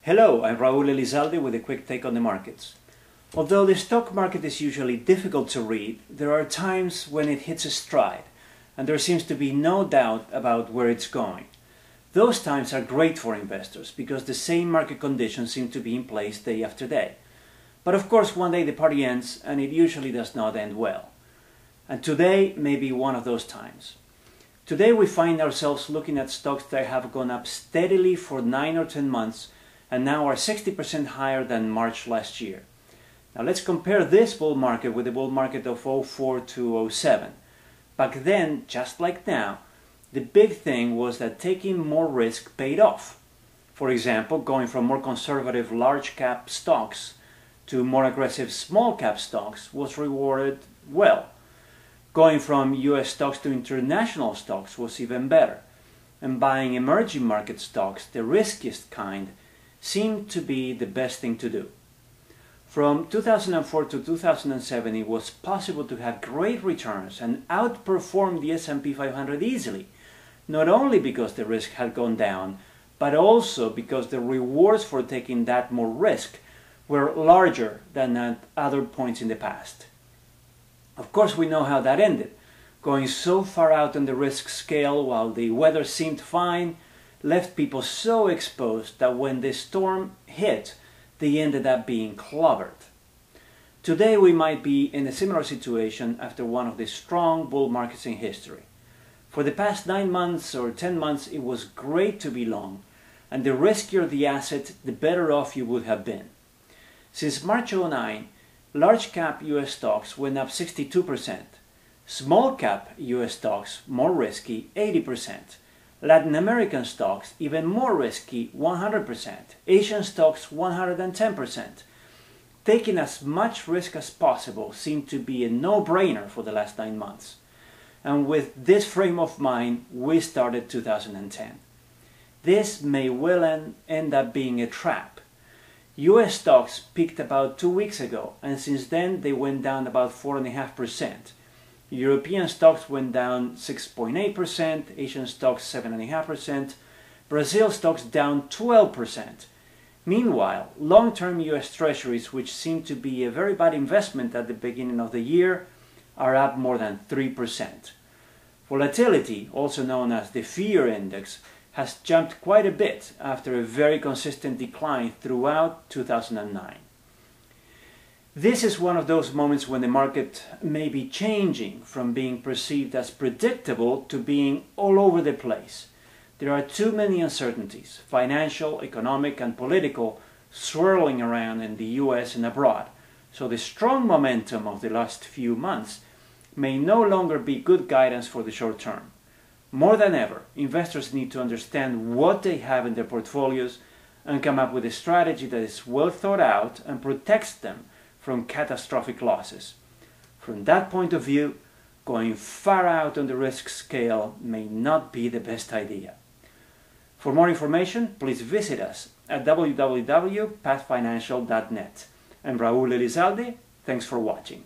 Hello, I'm Raul Elizalde with a quick take on the markets. Although the stock market is usually difficult to read, there are times when it hits a stride and there seems to be no doubt about where it's going. Those times are great for investors because the same market conditions seem to be in place day after day. But of course one day the party ends and it usually does not end well. And today may be one of those times. Today we find ourselves looking at stocks that have gone up steadily for 9 or 10 months and now are 60% higher than March last year. Now let's compare this bull market with the bull market of 04 to 07. Back then, just like now, the big thing was that taking more risk paid off. For example, going from more conservative large cap stocks to more aggressive small cap stocks was rewarded well. Going from US stocks to international stocks was even better. And buying emerging market stocks, the riskiest kind, seemed to be the best thing to do. From 2004 to 2007 it was possible to have great returns and outperform the S&P 500 easily, not only because the risk had gone down, but also because the rewards for taking that more risk were larger than at other points in the past. Of course we know how that ended, going so far out on the risk scale while the weather seemed fine left people so exposed that when the storm hit, they ended up being clobbered. Today we might be in a similar situation after one of the strong bull markets in history. For the past 9 months or 10 months it was great to be long, and the riskier the asset, the better off you would have been. Since March 09, large cap US stocks went up 62%, small cap US stocks, more risky, 80%, Latin American stocks, even more risky, 100%, Asian stocks, 110%. Taking as much risk as possible seemed to be a no-brainer for the last 9 months. And with this frame of mind, we started 2010. This may well end up being a trap. US stocks peaked about 2 weeks ago, and since then they went down about 4.5%. European stocks went down 6.8%, Asian stocks 7.5%, Brazil stocks down 12%. Meanwhile, long-term US treasuries, which seemed to be a very bad investment at the beginning of the year, are up more than 3%. Volatility, also known as the fear index, has jumped quite a bit after a very consistent decline throughout 2009. This is one of those moments when the market may be changing from being perceived as predictable to being all over the place. There are too many uncertainties, financial, economic and political, swirling around in the US and abroad, so the strong momentum of the last few months may no longer be good guidance for the short term. More than ever, investors need to understand what they have in their portfolios and come up with a strategy that is well thought out and protects them from catastrophic losses. From that point of view, going far out on the risk scale may not be the best idea. For more information, please visit us at www.pathfinancial.net. I'm Raul Elizalde. Thanks for watching.